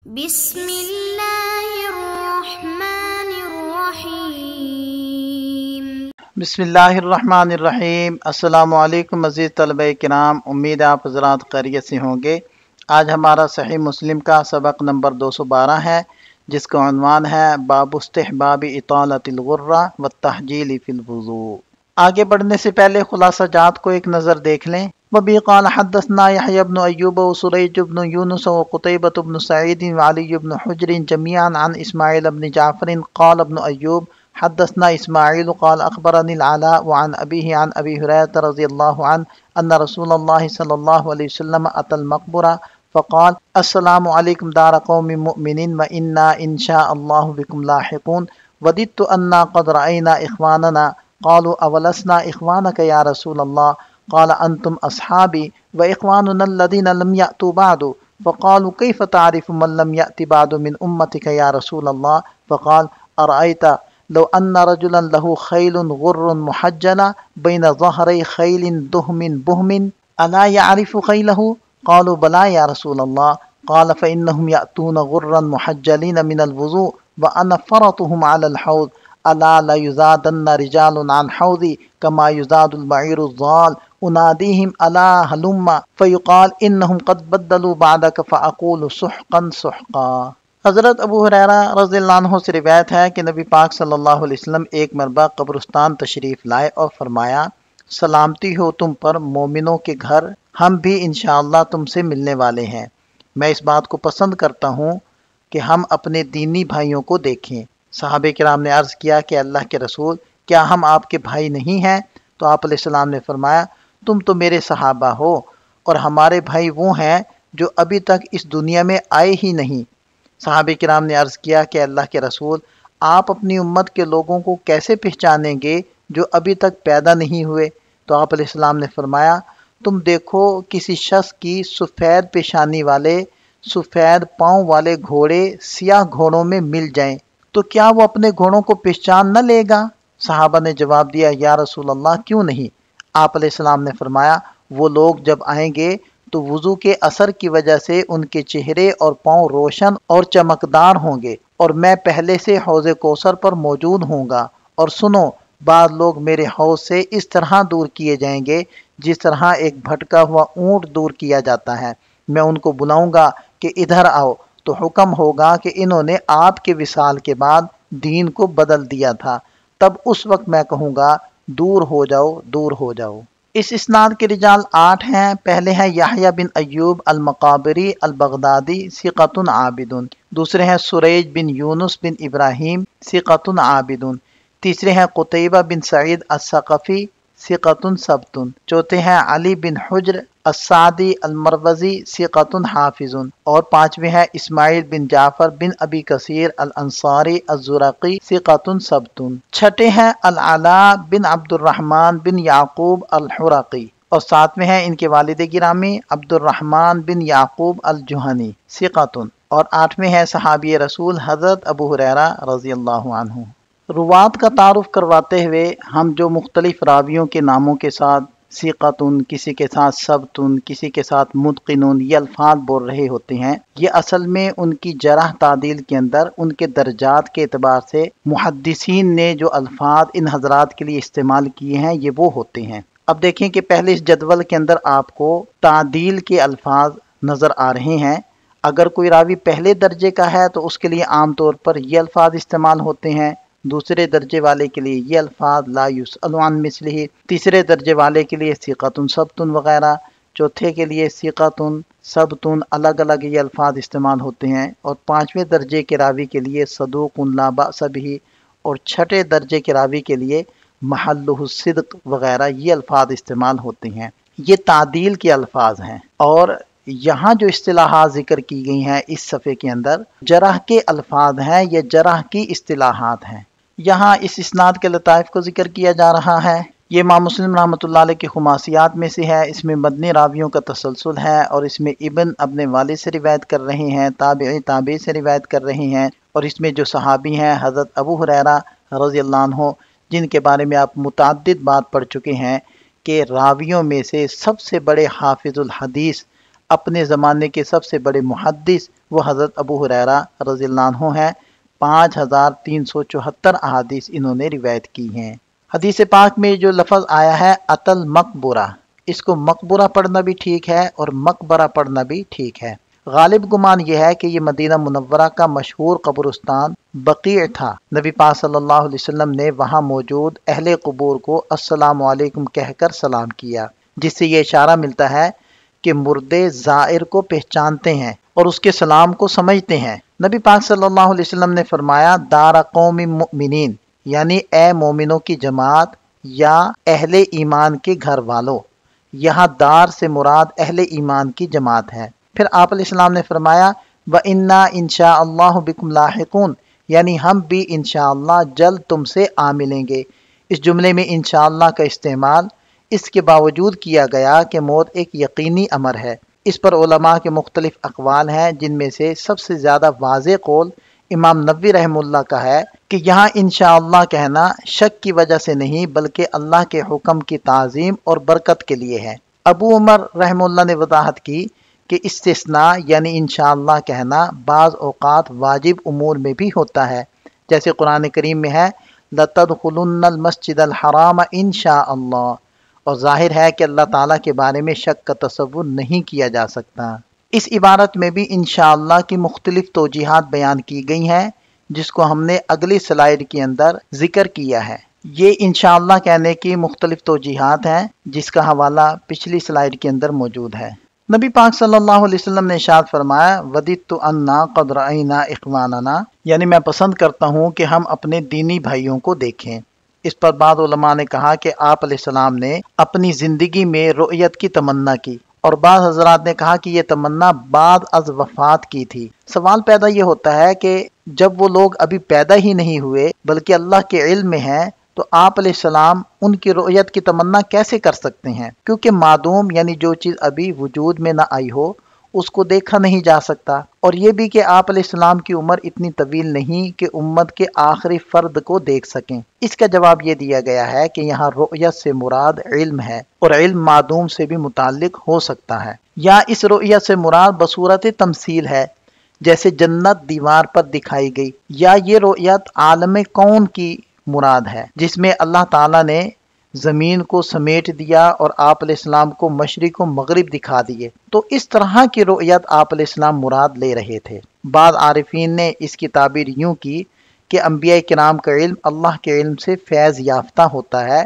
بسم اللہ الرحمن الرحیم۔ بسم اللہ الرحمن الرحیم۔ السلام علیکم عزیز طلبہ کرام، امید ہے آپ حضرات خیریت سے ہوں گے۔ آج ہمارا صحیح مسلم کا سبق نمبر 212 ہے، جس کا عنوان ہے باب استحباب اطالۃ الغرہ والتحجیل فی الوضوء۔ آگے بڑھنے سے پہلے خلاصہ جات کو ایک نظر دیکھ لیں۔ وبی قال حدثنا يحيى بن أيوب وسريج بن يونس وقتيبة بن سعيد وعلي بن حجر جميعا عن إسماعيل بن جعفر قال ابن أيوب حدثنا إسماعيل قال أخبرني العلاء وعن أبيه عن أبي هريرة رضي الله عنه أن رسول الله صلى الله عليه وسلم أتى المقبرة فقال السلام عليكم دار قوم مؤمنين وإنا إن شاء الله بكم لاحقون وددت أنا قد رأينا إخواننا قالوا أولسنا إخوانك يا رسول الله قال أنتم أصحابي وإخواننا الذين لم يأتوا بعد فقالوا كيف تعرف من لم يأت بعد من أمتك يا رسول الله فقال أرأيت لو أن رجلا له خيل غر محجلة بين ظهري خيل دهم بهم ألا يعرف خيله قالوا بلى يا رسول الله قال فإنهم يأتون غرا محجلين من الوضوء وأنا فرطهم على الحوض ألا لا يزادن رجال عن حوضي كما يزاد البعير الضال انادیہم الا ہلم فیقال انہم قد بدلوا بعدک فاقول سحقا سحقا۔ حضرت ابو ہریرہ رضی اللہ عنہ سے روایت ہے کہ نبی پاک صلی اللہ علیہ وسلم ایک مرتبہ قبرستان تشریف لائے اور فرمایا سلامتی ہو تم پر مومنوں کے گھر، ہم بھی انشاءاللہ تم سے ملنے والے ہیں۔ میں اس بات کو پسند کرتا ہوں کہ ہم اپنے دینی بھائیوں کو دیکھیں۔ صحابہ کرام نے عرض کیا کہ اللہ کے رسول، کیا ہم آپ کے بھائی نہیں ہیں؟ تو آپ علیہ السلام نے فرمایا تم تو میرے صحابہ ہو اور ہمارے بھائی وہ ہیں جو ابھی تک اس دنیا میں آئے ہی نہیں۔ صحابہ کرام نے عرض کیا کہ اللہ کے رسول، آپ اپنی امت کے لوگوں کو کیسے پہچانیں گے جو ابھی تک پیدا نہیں ہوئے؟ تو آپ علیہ السلام نے فرمایا تم دیکھو کسی شخص کی سفید پیشانی والے سفید پاؤں والے گھوڑے سیاہ گھوڑوں میں مل جائیں تو کیا وہ اپنے گھوڑوں کو پہچان نہ لے گا؟ صحابہ نے جواب دیا یا رسول اللہ کیوں نہیں؟ آپ علیہ السلام نے فرمایا وہ لوگ جب آئیں گے تو وضو کے اثر کی وجہ سے ان کے چہرے اور پاؤں روشن اور چمکدار ہوں گے اور میں پہلے سے حوض کوثر پر موجود ہوں گا، اور سنو بعض لوگ میرے حوض سے اس طرح دور کیے جائیں گے جس طرح ایک بھٹکا ہوا اونٹ دور کیا جاتا ہے۔ میں ان کو بلاؤں گا کہ ادھر آؤ تو حکم ہوگا کہ انہوں نے آپ کے وصال کے بعد دین کو بدل دیا تھا، تب اس وقت میں کہوں گا دور ہو جاؤ دور ہو جاؤ۔ اس اسناد کے رجال 8 ہیں۔ پہلے ہیں یحییٰ بن ایوب المقابری البغدادی ثقۃ عابد، دوسرے ہیں سریج بن یونس بن ابراہیم ثقۃ عابد، تیسرے ہیں قتیبہ بن سعید الثقفی ثقۃ ثبت، چوتھے ہیں علی بن حجر السعدی المروزی ثقۃ حافظ، اور پانچویں ہیں اسماعیل بن جعفر بن ابی کثیر الانصاری الزرقی ثقۃ ثبت، چھٹے ہیں العلاء بن عبد الرحمن بن یعقوب الحرقی، اور ساتویں ہیں ان کے والد گرامی عبد الرحمن بن یعقوب الجہنی ثقۃ، اور آٹھویں ہیں صحابی رسول حضرت ابو ہریرہ رضی اللہ عنہ۔ روات کا تعارف کرواتے ہوئے ہم جو مختلف راویوں کے ناموں کے ساتھ ثقۃ، کسی کے ساتھ ثبت، کسی کے ساتھ متقن یہ الفاظ بول رہے ہوتے ہیں، یہ اصل میں ان کی جرح تعدیل کے اندر ان کے درجات کے اعتبار سے محدثین نے جو الفاظ ان حضرات کے لیے استعمال کیے ہیں یہ وہ ہوتے ہیں۔ اب دیکھیں کہ پہلے اس جدول کے اندر آپ کو تعدیل کے الفاظ نظر آ رہے ہیں۔ اگر کوئی راوی پہلے درجے کا ہے تو اس کے لیے عام طور پر یہ الفاظ استعمال ہوتے ہیں، دوسرے درجے والے کے لیے یہ الفاظ لا یسأل عن مثلہ، تیسرے درجے والے کے لیے ثقۃ ثبت وغیرہ، چوتھے کے لیے ثقۃ ثبت، الگ الگ یہ الفاظ استعمال ہوتے ہیں، اور پانچویں درجے کے راوی کے لیے صدوق لا بأس بہ، اور چھٹے درجے کے راوی کے لیے محلہ الصدق وغیرہ یہ الفاظ استعمال ہوتے ہیں۔ یہ تعدیل کے الفاظ ہیں، اور یہاں جو اصطلاحات ذکر کی گئی ہیں اس صفحے کے اندر جرح کے الفاظ ہیں یا جرح کی اصطلاحات ہیں۔ یہاں اس اسناد کے لطائف کو ذکر کیا جا رہا ہے۔ یہ امام مسلم رحمۃ اللہ علیہ کے خماسیات میں سے ہے۔ اس میں مدنی راویوں کا تسلسل ہے، اور اس میں ابن اپنے والد سے روایت کر رہے ہیں، تابعی تابعی سے روایت کر رہے ہیں، اور اس میں جو صحابی ہیں حضرت ابو ہریرہ رضی اللہ عنہ، جن کے بارے میں آپ متعدد بات پڑھ چکے ہیں کہ راویوں میں سے سب سے بڑے حافظ الحدیث اپنے زمانے کے سب سے بڑے محدث وہ حضرت ابو ہریرہ رضی اللہ عنہ ہیں۔ 5374 احادیث انہوں نے روایت کی ہیں۔ حدیث پاک میں جو لفظ آیا ہے اتل مقبرہ، اس کو مقبرہ پڑھنا بھی ٹھیک ہے اور مقبرہ پڑھنا بھی ٹھیک ہے۔ غالب گمان یہ ہے کہ یہ مدینہ منورہ کا مشہور قبرستان بقیع تھا۔ نبی پاک صلی اللہ علیہ وسلم نے وہاں موجود اہل قبور کو السلام علیکم کہہ کر سلام کیا، جس سے یہ اشارہ ملتا ہے کہ مردے زائر کو پہچانتے ہیں اور اس کے سلام کو سمجھتے ہیں۔ نبی پاک صلی اللہ علیہ وسلم نے فرمایا دار قوم مؤمنین، یعنی اے مومنوں کی جماعت یا اہل ایمان کے گھر والوں۔ یہاں دار سے مراد اہل ایمان کی جماعت ہے۔ پھر آپ علیہ السلام نے فرمایا وَإِنَّا إِن شَاءَ اللَّهُ بِكُمْ لاحقون، یعنی ہم بھی انشاءاللہ جلد تم سے آ ملیں گے۔ اس جملے میں انشاءاللہ کا استعمال اس کے باوجود کیا گیا کہ موت ایک یقینی امر ہے۔ اس پر علماء کے مختلف اقوال ہیں، جن میں سے سب سے زیادہ واضح قول امام نووی رحمہ اللہ کا ہے کہ یہاں انشاءاللہ کہنا شک کی وجہ سے نہیں بلکہ اللہ کے حکم کی تعظیم اور برکت کے لیے ہے۔ ابو عمر رحمہ اللہ نے وضاحت کی کہ استثناء یعنی انشاءاللہ کہنا بعض اوقات واجب امور میں بھی ہوتا ہے، جیسے قرآن کریم میں ہے لَتَدْخُلُنَّ الْمَسْجِدَ الْحَرَامَ إِنشَاءَ، اور ظاہر ہے کہ اللہ تعالیٰ کے بارے میں شک کا تصور نہیں کیا جا سکتا۔ اس عبارت میں بھی انشاءاللہ کی مختلف توجیحات بیان کی گئی ہیں، جس کو ہم نے اگلی سلائیڈ کے اندر ذکر کیا ہے۔ یہ انشاءاللہ کہنے کی مختلف توجیحات ہیں، جس کا حوالہ پچھلی سلائیڈ کے اندر موجود ہے۔ نبی پاک صلی اللہ علیہ وسلم نے ارشاد فرمایا وَدِدْتُ أَنَّا قَدْ رَأَيْنَا إِخْوَانَنَا، یعنی میں پسند کرتا ہوں کہ ہم اپنے دینی بھائیوں کو دیکھیں۔ اس پر بعض علماء نے کہا کہ آپ علیہ السلام نے اپنی زندگی میں رؤیت کی تمنا کی، اور بعض حضرات نے کہا کہ یہ تمنا بعد از وفات کی تھی۔ سوال پیدا یہ ہوتا ہے کہ جب وہ لوگ ابھی پیدا ہی نہیں ہوئے بلکہ اللہ کے علم میں ہیں، تو آپ علیہ السلام ان کی رؤیت کی تمنا کیسے کر سکتے ہیں؟ کیونکہ معدوم یعنی جو چیز ابھی وجود میں نہ آئی ہو اس کو دیکھا نہیں جا سکتا، اور یہ بھی کہ آپ علیہ السلام کی عمر اتنی طویل نہیں کہ امت کے آخری فرد کو دیکھ سکیں۔ اس کا جواب یہ دیا گیا ہے کہ یہاں رؤیت سے مراد علم ہے، اور علم معدوم سے بھی متعلق ہو سکتا ہے، یا اس رؤیت سے مراد بصورت تمثیل ہے، جیسے جنت دیوار پر دکھائی گئی، یا یہ رؤیت عالم کون کی مراد ہے جس میں اللہ تعالیٰ نے زمین کو سمیٹ دیا اور آپ علیہ السلام کو مشرق و مغرب دکھا دیے، تو اس طرح کی رؤیت آپ علیہ السلام مراد لے رہے تھے۔ بعض عارفین نے اس کی تعبیر یوں کی کہ انبیاء کرام کا علم اللہ کے علم سے فیض یافتہ ہوتا ہے،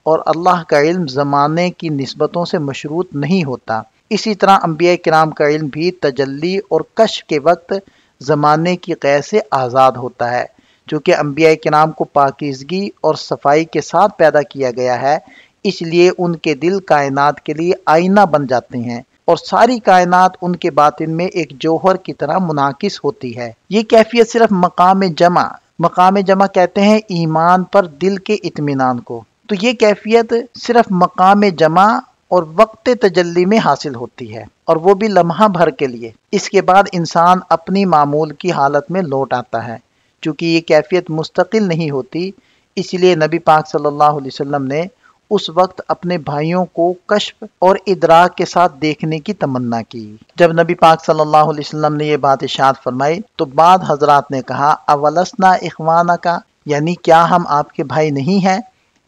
اور اللہ کا علم زمانے کی نسبتوں سے مشروط نہیں ہوتا۔ اسی طرح انبیاء کرام کا علم بھی تجلی اور کشف کے وقت زمانے کی قید سے آزاد ہوتا ہے۔ چونکہ انبیاء کرام کو پاکیزگی اور صفائی کے ساتھ پیدا کیا گیا ہے، اس لیے ان کے دل کائنات کے لیے آئینہ بن جاتے ہیں، اور ساری کائنات ان کے باطن میں ایک جوہر کی طرح منعکس ہوتی ہے۔ یہ کیفیت صرف مقام جمع کہتے ہیں ایمان پر دل کے اطمینان کو، تو یہ کیفیت صرف مقام جمع اور وقت تجلی میں حاصل ہوتی ہے، اور وہ بھی لمحہ بھر کے لیے۔ اس کے بعد انسان اپنی معمول کی حالت میں لوٹ آتا ہے۔ چونکہ یہ کیفیت مستقل نہیں ہوتی، اس لیے نبی پاک صلی اللہ علیہ وسلم نے اس وقت اپنے بھائیوں کو کشف اور ادراک کے ساتھ دیکھنے کی تمنا کی۔ جب نبی پاک صلی اللہ علیہ وسلم نے یہ بات ارشاد فرمائی تو بعض حضرات نے کہا اولسنا اخوانکا، یعنی کیا ہم آپ کے بھائی نہیں ہیں؟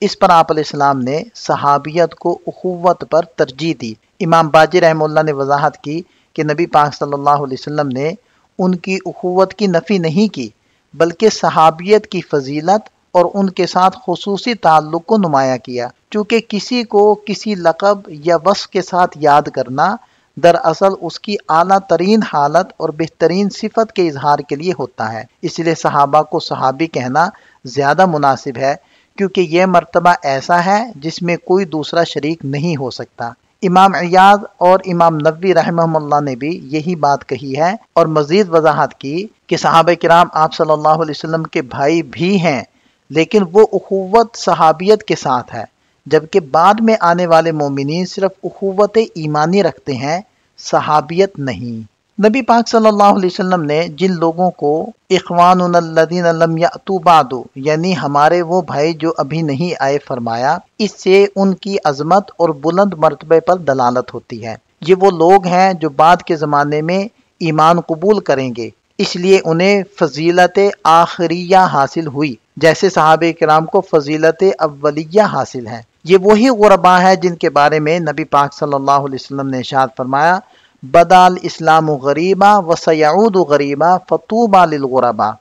اس پر آپ علیہ السلام نے صحابیت کو اخوت پر ترجیح دی۔ امام باجی رحمہ اللہ نے وضاحت کی کہ نبی پاک صلی اللہ علیہ وسلم نے ان کی اخوت کی نفی نہیں کی، بلکہ صحابیت کی فضیلت اور ان کے ساتھ خصوصی تعلق کو نمایاں کیا، چونکہ کسی کو کسی لقب یا وصف کے ساتھ یاد کرنا دراصل اس کی اعلیٰ ترین حالت اور بہترین صفت کے اظہار کے لیے ہوتا ہے۔ اس لیے صحابہ کو صحابی کہنا زیادہ مناسب ہے، کیونکہ یہ مرتبہ ایسا ہے جس میں کوئی دوسرا شریک نہیں ہو سکتا۔ امام عیاض اور امام نووی رحمہ اللہ نے بھی یہی بات کہی ہے، اور مزید وضاحت کی کہ صحابہ کرام آپ صلی اللہ علیہ وسلم کے بھائی بھی ہیں، لیکن وہ اخوت صحابیت کے ساتھ ہے، جبکہ بعد میں آنے والے مومنین صرف اخوت ایمانی رکھتے ہیں، صحابیت نہیں۔ نبی پاک صلی اللہ علیہ وسلم نے جن لوگوں کو اخواننا الذین لم یأتوا بعد، یعنی ہمارے وہ بھائی جو ابھی نہیں آئے فرمایا، اس سے ان کی عظمت اور بلند مرتبے پر دلالت ہوتی ہے۔ یہ وہ لوگ ہیں جو بعد کے زمانے میں ایمان قبول کریں گے، اس لیے انہیں فضیلت آخریہ حاصل ہوئی، جیسے صحابہ کرام کو فضیلت اولیہ حاصل ہے۔ یہ وہی غرباء ہیں جن کے بارے میں نبی پاک صلی اللہ علیہ وسلم نے ارشاد فرمایا، بدا الاسلام غریبا وسیعود غریبا فطوبى للغرباء،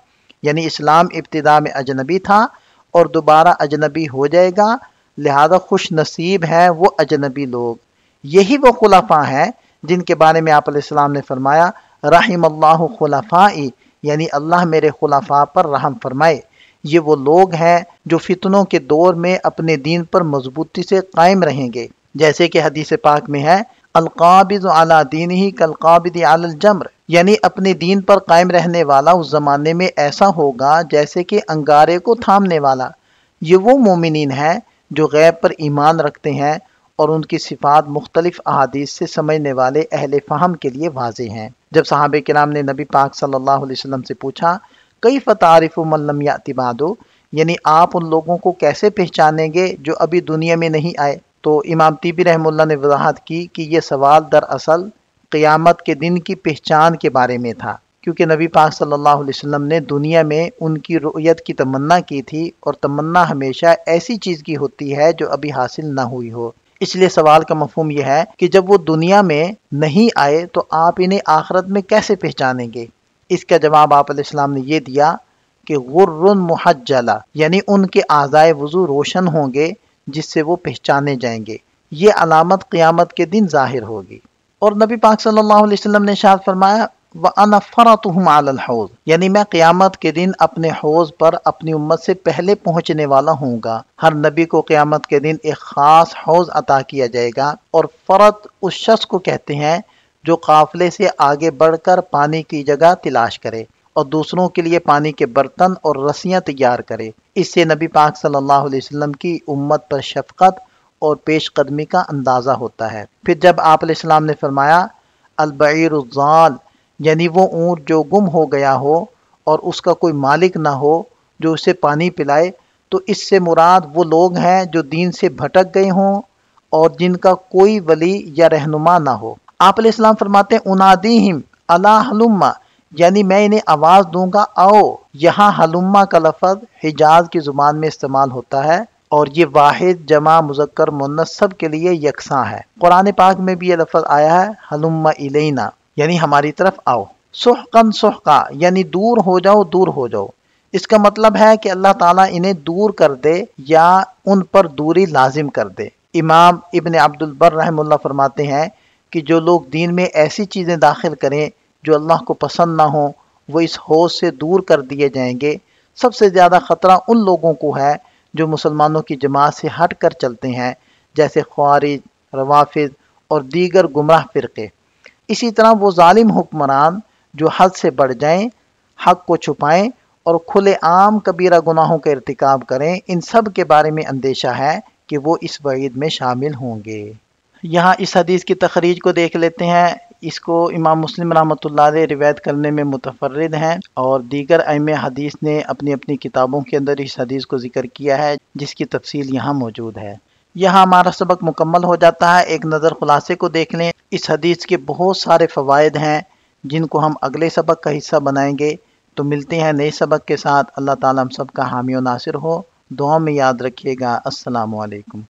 یعنی اسلام ابتدا میں اجنبی تھا اور دوبارہ اجنبی ہو جائے گا، لہذا خوش نصیب ہیں وہ اجنبی لوگ۔ یہی وہ خلفاء ہیں جن کے بارے میں آپ علیہ السلام نے فرمایا، رحم اللہ خلفائی، یعنی اللہ میرے خلفاء پر رحم فرمائے۔ یہ وہ لوگ ہیں جو فتنوں کے دور میں اپنے دین پر مضبوطی سے قائم رہیں گے، جیسے کہ حدیث پاک میں ہے، القابض علی دینہ کالقابض علی الجمر، یعنی اپنے دین پر قائم رہنے والا اس زمانے میں ایسا ہوگا جیسے کہ انگارے کو تھامنے والا۔ یہ وہ مومنین ہیں جو غیب پر ایمان رکھتے ہیں اور ان کی صفات مختلف احادیث سے سمجھنے والے اہل فہم کے لیے واضح ہیں۔ جب صحابہ کرام نے نبی پاک صلی اللہ علیہ وسلم سے پوچھا، کیف تعرف من لم یأت بعد، یعنی آپ ان لوگوں کو کیسے پہچانیں گے جو ابھی دنیا میں نہیں آئے، تو امام طیبی رحمہ اللہ نے وضاحت کی کہ یہ سوال دراصل قیامت کے دن کی پہچان کے بارے میں تھا، کیونکہ نبی پاک صلی اللہ علیہ وسلم نے دنیا میں ان کی رؤیت کی تمنا کی تھی، اور تمنا ہمیشہ ایسی چیز کی ہوتی ہے جو ابھی حاصل نہ ہوئی ہو۔ اس لیے سوال کا مفہوم یہ ہے کہ جب وہ دنیا میں نہیں آئے تو آپ انہیں آخرت میں کیسے پہچانیں گے؟ اس کا جواب آپ علیہ السلام نے یہ دیا کہ غر محجلہ، یعنی ان کے اعضائے وضو روشن ہوں گے جس سے وہ پہچانے جائیں گے۔ یہ علامت قیامت کے دن ظاہر ہوگی۔ اور نبی پاک صلی اللہ علیہ وسلم نے ارشاد فرمایا، وَأَنَا فَرَطُهُمْ عَلَى الْحَوْضِ، یعنی میں قیامت کے دن اپنے حوض پر اپنی امت سے پہلے پہنچنے والا ہوں گا۔ ہر نبی کو قیامت کے دن ایک خاص حوض عطا کیا جائے گا، اور فرط اس شخص کو کہتے ہیں جو قافلے سے آگے بڑھ کر پانی کی جگہ تلاش کرے اور دوسروں کے لیے پانی کے برتن اور رسیاں تیار کرے۔ اس سے نبی پاک صلی اللہ علیہ وسلم کی امت پر شفقت اور پیش قدمی کا اندازہ ہوتا ہے۔ پھر جب آپ علیہ السلام نے فرمایا، البعیر الضال، یعنی وہ اونٹ جو گم ہو گیا ہو اور اس کا کوئی مالک نہ ہو جو اسے پانی پلائے، تو اس سے مراد وہ لوگ ہیں جو دین سے بھٹک گئے ہوں اور جن کا کوئی ولی یا رہنما نہ ہو۔ آپ علیہ السلام فرماتے ہیں، انادیہم الا حلما، یعنی میں انہیں آواز دوں گا آؤ۔ یہاں حلما کا لفظ حجاز کی زبان میں استعمال ہوتا ہے، اور یہ واحد، جمع، مذکر، مؤنث سب کے لیے یکساں ہے۔ قرآن پاک میں بھی یہ لفظ آیا ہے، حلم الینا، یعنی ہماری طرف آؤ۔ سحقاً سحقا، یعنی دور ہو جاؤ، دور ہو جاؤ۔ اس کا مطلب ہے کہ اللہ تعالیٰ انہیں دور کر دے یا ان پر دوری لازم کر دے۔ امام ابن عبد البر رحمہ اللہ فرماتے ہیں کہ جو لوگ دین میں ایسی چیزیں داخل کریں جو اللہ کو پسند نہ ہوں، وہ اس حوض سے دور کر دیے جائیں گے۔ سب سے زیادہ خطرہ ان لوگوں کو ہے جو مسلمانوں کی جماعت سے ہٹ کر چلتے ہیں، جیسے خوارج، روافض اور دیگر گمراہ فرقے۔ اسی طرح وہ ظالم حکمران جو حد سے بڑھ جائیں، حق کو چھپائیں اور کھلے عام کبیرہ گناہوں کا ارتکاب کریں، ان سب کے بارے میں اندیشہ ہے کہ وہ اس وعید میں شامل ہوں گے۔ یہاں اس حدیث کی تخریج کو دیکھ لیتے ہیں۔ اس کو امام مسلم رحمۃ اللہ علیہ روایت کرنے میں متفرد ہیں، اور دیگر ائمہ حدیث نے اپنی اپنی کتابوں کے اندر اس حدیث کو ذکر کیا ہے، جس کی تفصیل یہاں موجود ہے۔ یہاں ہمارا سبق مکمل ہو جاتا ہے۔ ایک نظر خلاصے کو دیکھ لیں۔ اس حدیث کے بہت سارے فوائد ہیں جن کو ہم اگلے سبق کا حصہ بنائیں گے۔ تو ملتے ہیں نئے سبق کے ساتھ۔ اللہ تعالیٰ ہم سب کا حامی و ناصر ہو۔ دعا میں یاد رکھیے گا۔ السلام علیکم۔